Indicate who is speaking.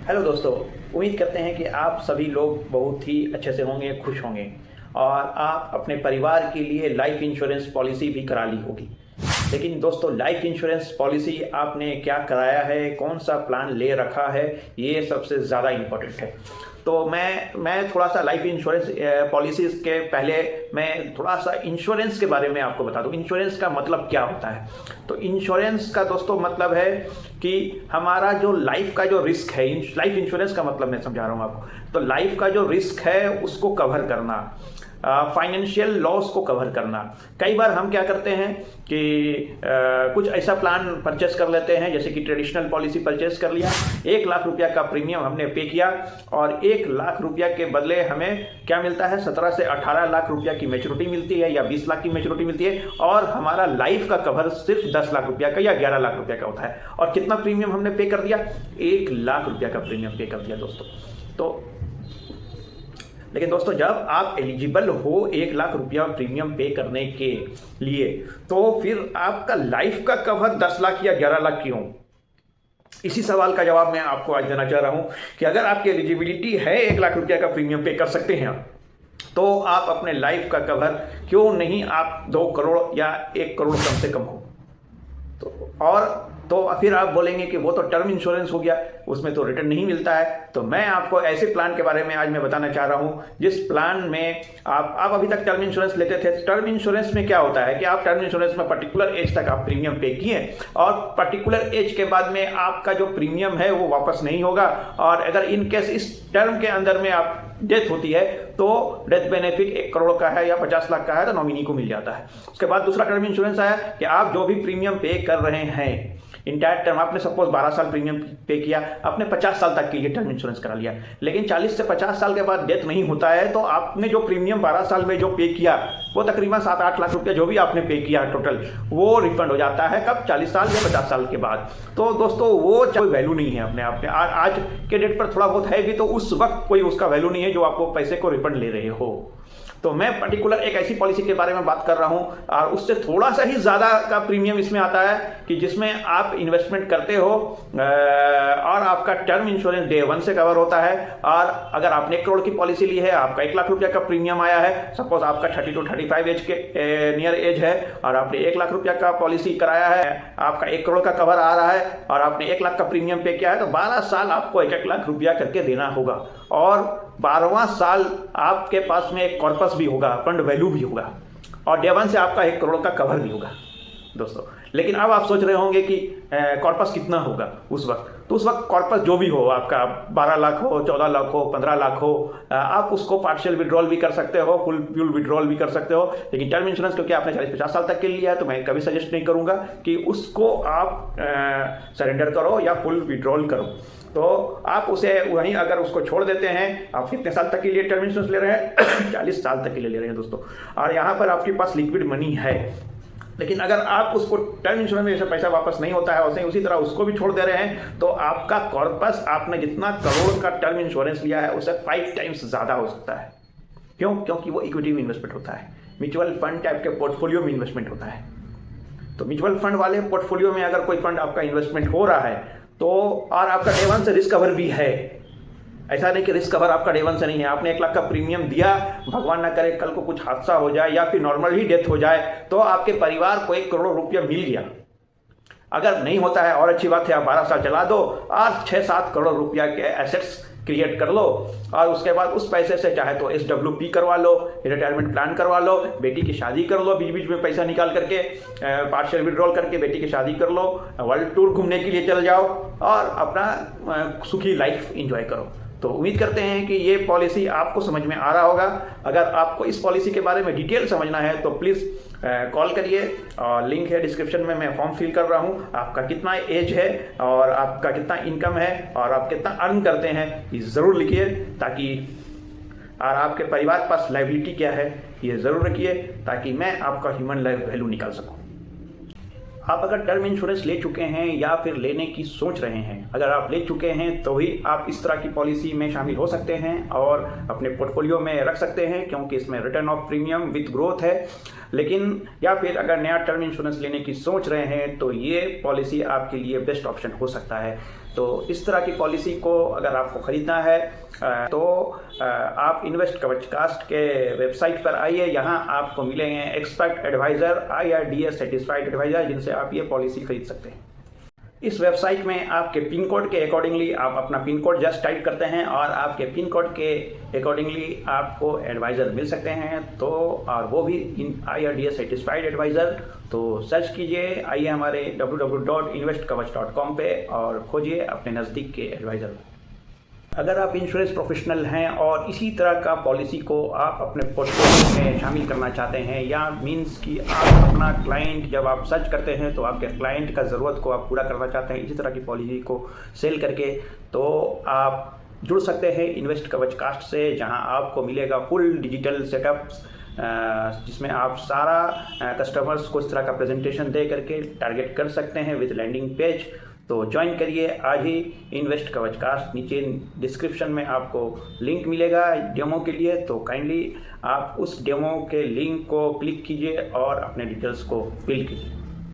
Speaker 1: Hello दोस्तों, उम्मीद करते हैं कि आप सभी लोग बहुत ही अच्छे से होंगे, खुश होंगे और आप अपने परिवार के लिए लाइफ इंश्योरेंस पॉलिसी भी करा ली होगी। लेकिन दोस्तों, लाइफ इंश्योरेंस पॉलिसी आपने क्या कराया है, कौन सा प्लान ले रखा है, ये सबसे ज़्यादा इम्पोर्टेंट है। तो मैं थोड़ा सा लाइफ इंश्योरेंस पॉलिसीज़ के पहले मैं थोड़ा सा इंश्योरेंस के बारे में आपको बता दूं। इंश्योरेंस का मतलब क्या होता है? तो इंश्योरेंस का दोस्तों मतलब है कि हमारा जो लाइफ का जो रिस्क है, लाइफ इंश्योरेंस का मतलब मैं समझा रहा हूँ आपको। तो लाइफ का जो रिस्क है उसको कवर करना, फाइनेंशियल लॉस को कवर करना। कई बार हम क्या करते हैं कि कुछ ऐसा प्लान परचेस कर लेते हैं, जैसे कि ट्रेडिशनल पॉलिसी परचेस कर लिया, 1 लाख रुपया का प्रीमियम हमने पे किया और 1 लाख रुपया के बदले हमें क्या मिलता है, 17 से 18 लाख रुपया की मैच्योरिटी मिलती है या 20 लाख की मैच्योरिटी मिलती है और हमारा लाइफ का कवर सिर्फ 10 लाख रुपया का या 11 लाख रुपया का होता है। और कितना प्रीमियम हमने पे कर दिया? 1 लाख रुपया का प्रीमियम पे कर दिया दोस्तों। तो लेकिन दोस्तों, जब आप एलिजिबल हो 1 लाख रुपया प्रीमियम पे करने के लिए, तो फिर आपका लाइफ का कवर 10 लाख या 11 लाख क्यों? इसी सवाल का जवाब मैं आपको आज देना चाह रहा हूं कि अगर आपकी एलिजिबिलिटी है 1 लाख रुपया का प्रीमियम पे कर सकते हैं आप, तो आप अपने लाइफ का कवर क्यों नहीं आप 2 करोड़ या 1 करोड़ कम से कम हो। तो फिर आप बोलेंगे कि वो तो टर्म इंश्योरेंस हो गया, उसमें तो रिटर्न नहीं मिलता है। तो मैं आपको ऐसे प्लान के बारे में आज मैं बताना चाह रहा हूं जिस प्लान में आप अभी तक टर्म इंश्योरेंस लेते थे। टर्म इंश्योरेंस में क्या होता है कि आप टर्म इंश्योरेंस में पर्टिकुलर एज तक आप प्रीमियम पे किए और पर्टिकुलर एज के बाद में आपका जो प्रीमियम है वो वापस नहीं होगा। और अगर इन केस इस टर्म के अंदर में आप डेथ होती है तो डेथ बेनिफिट 1 करोड़ का है या 50 लाख का है तो नॉमिनी को मिल जाता है। उसके बाद दूसरा टर्म इंश्योरेंस आया कि आप जो भी प्रीमियम पे कर रहे हैं इंटायर टर्म, आपने सपोज 12 साल प्रीमियम पे किया, आपने 50 साल तक के लिए टर्म इंश्योरेंस करा लिया, लेकिन 40 से 50 साल के बाद डेथ नहीं होता है तो आपने जो प्रीमियम 12 साल में जो पे किया वो तकरीबन 7-8 लाख रुपया जो भी आपने पे किया टोटल, वो रिफंड हो जाता है। कब? 40 साल या 50 साल के बाद। तो दोस्तों, वो कोई वैल्यू नहीं है अपने आप में। आज के डेट पर थोड़ा बहुत है भी, तो उस वक्त कोई उसका वैल्यू नहीं है जो आपको पैसे को रिफंड ले रहे हो। तो मैं पर्टिकुलर एक ऐसी पॉलिसी के बारे में बात कर रहा हूं और उससे थोड़ा सा ही ज्यादा का प्रीमियम इसमें आता है कि जिसमें आप इन्वेस्टमेंट करते हो और आपका टर्म इंश्योरेंस डे 1 से कवर होता है। और अगर आपने 1 करोड़ की पॉलिसी ली है, आपका 1 लाख रुपया का प्रीमियम आया है, सपोज आपका 30 to 35 एज के नियर एज है और आपने 1 लाख रुपया का पॉलिसी कराया है, आपका 1 करोड़ का कवर आ रहा है और आपने 1 लाख का प्रीमियम पे किया है, तो 12 साल आपको 1-1 लाख रुपया करके देना होगा और 12वां साल आपके पास में एक कॉर्पस भी होगा, फंड वैल्यू भी होगा और डे 1 से आपका 1 करोड़ का कवर भी होगा दोस्तों। लेकिन अब आप सोच रहे होंगे कि कॉर्पस कितना होगा उस वक्त। तो उस वक्त कॉर्पस जो भी हो, आपका 12 लाख हो, 14 लाख हो, 15 लाख हो, आप उसको पार्शियल विड्रॉल भी कर सकते हो, फुल विड्रॉल भी कर सकते हो। लेकिन टर्म इंश्योरेंस क्योंकि आपने 40-50 साल तक के लिया है तो मैं कभी सजेस्ट नहीं करूंगा कि उसको आप सरेंडर करो या फुल विड्रॉल करो। तो आप उसे वहीं अगर उसको छोड़ देते हैं, आप कितने साल तक के लिए टर्म इंश्योरेंस ले रहे हैं? 40 साल तक के लिए ले रहे हैं दोस्तों। और यहाँ पर आपके पास लिक्विड मनी है, लेकिन अगर आप उसको टर्म इंश्योरेंस में जैसे पैसा वापस नहीं होता है वैसे उसी तरह उसको भी छोड़ दे रहे हैं, तो आपका कॉर्पस आपने जितना करोड़ का टर्म इंश्योरेंस लिया है उससे 5 टाइम्स ज़्यादा हो सकता है। क्यों? क्योंकि वो इक्विटी में इन्वेस्टमेंट होता है, म्यूचुअल फंड टाइप के पोर्टफोलियो में इन्वेस्टमेंट होता है। तो म्यूचुअल फंड वाले पोर्टफोलियो में अगर कोई फंड आपका इन्वेस्टमेंट हो रहा है तो और आपका डे 1 से रिस्क कवर भी है, ऐसा नहीं कि रिस्क कवर आपका डे 1 से नहीं है। आपने 1 लाख का प्रीमियम दिया, भगवान ना करे कल को कुछ हादसा हो जाए या फिर नॉर्मल ही डेथ हो जाए तो आपके परिवार को 1 करोड़ रुपया मिल गया। अगर नहीं होता है और अच्छी बात है, आप 12 साल चला दो और 6-7 करोड़ रुपया के एसेट्स क्रिएट कर लो और उसके बाद उस पैसे से चाहे तो SWP करवा लो, रिटायरमेंट प्लान करवा लो, बेटी की शादी कर लो, बीच बीच में पैसा निकाल करके पार्शियल विड्रॉल करके बेटी की शादी कर लो, वर्ल्ड टूर घूमने के लिए चल जाओ और अपना सुखी लाइफ एंजॉय करो। तो उम्मीद करते हैं कि ये पॉलिसी आपको समझ में आ रहा होगा। अगर आपको इस पॉलिसी के बारे में डिटेल समझना है तो प्लीज़ कॉल करिए और लिंक है डिस्क्रिप्शन में, मैं फॉर्म फिल कर रहा हूँ। आपका कितना एज है और आपका कितना इनकम है और आप कितना अर्न करते हैं ये ज़रूर लिखिए, ताकि और आपके परिवार के पास लायबिलिटी क्या है ये ज़रूर रखिए, ताकि मैं आपका ह्यूमन लाइफ वैल्यू निकाल सकूँ। आप अगर टर्म इंश्योरेंस ले चुके हैं या फिर लेने की सोच रहे हैं, अगर आप ले चुके हैं तो ही आप इस तरह की पॉलिसी में शामिल हो सकते हैं और अपने पोर्टफोलियो में रख सकते हैं, क्योंकि इसमें return of premium with growth है। लेकिन या फिर अगर नया टर्म इंश्योरेंस लेने की सोच रहे हैं तो ये पॉलिसी आपके लिए बेस्ट ऑप्शन हो सकता है। तो इस तरह की पॉलिसी को अगर आपको ख़रीदना है तो आप इन्वेस्ट कवच कास्ट के वेबसाइट पर आइए। यहाँ आपको मिलेंगे expert adviser IRDAI certified adviser, जिनसे आप ये पॉलिसी खरीद सकते हैं। इस वेबसाइट में आपके पिन कोड के अकॉर्डिंगली आप अपना पिन कोड जस्ट टाइप करते हैं और आपके पिन कोड के अकॉर्डिंगली आपको एडवाइज़र मिल सकते हैं, तो और वो भी इन IRDAI सर्टिफाइड एडवाइज़र। तो सर्च कीजिए, आइए हमारे www.investkavach.com पे और खोजिए अपने नज़दीक के एडवाइज़र। अगर आप इंश्योरेंस प्रोफेशनल हैं और इसी तरह का पॉलिसी को आप अपने पोर्टफोलियो में शामिल करना चाहते हैं, या मींस कि आप अपना क्लाइंट जब आप सर्च करते हैं तो आपके क्लाइंट का ज़रूरत को आप पूरा करना चाहते हैं इसी तरह की पॉलिसी को सेल करके, तो आप जुड़ सकते हैं इन्वेस्ट कवच कास्ट से, जहां आपको मिलेगा फुल डिजिटल सेटअप्स, जिसमें आप सारा कस्टमर्स को इस तरह का प्रेजेंटेशन दे करके टारगेट कर सकते हैं विद लैंडिंग पेज। तो ज्वाइन करिए आज ही इन्वेस्ट कवच कास्ट। नीचे डिस्क्रिप्शन में आपको लिंक मिलेगा डेमो के लिए, तो काइंडली आप उस डेमो के लिंक को क्लिक कीजिए और अपने डिटेल्स को फिल कीजिए।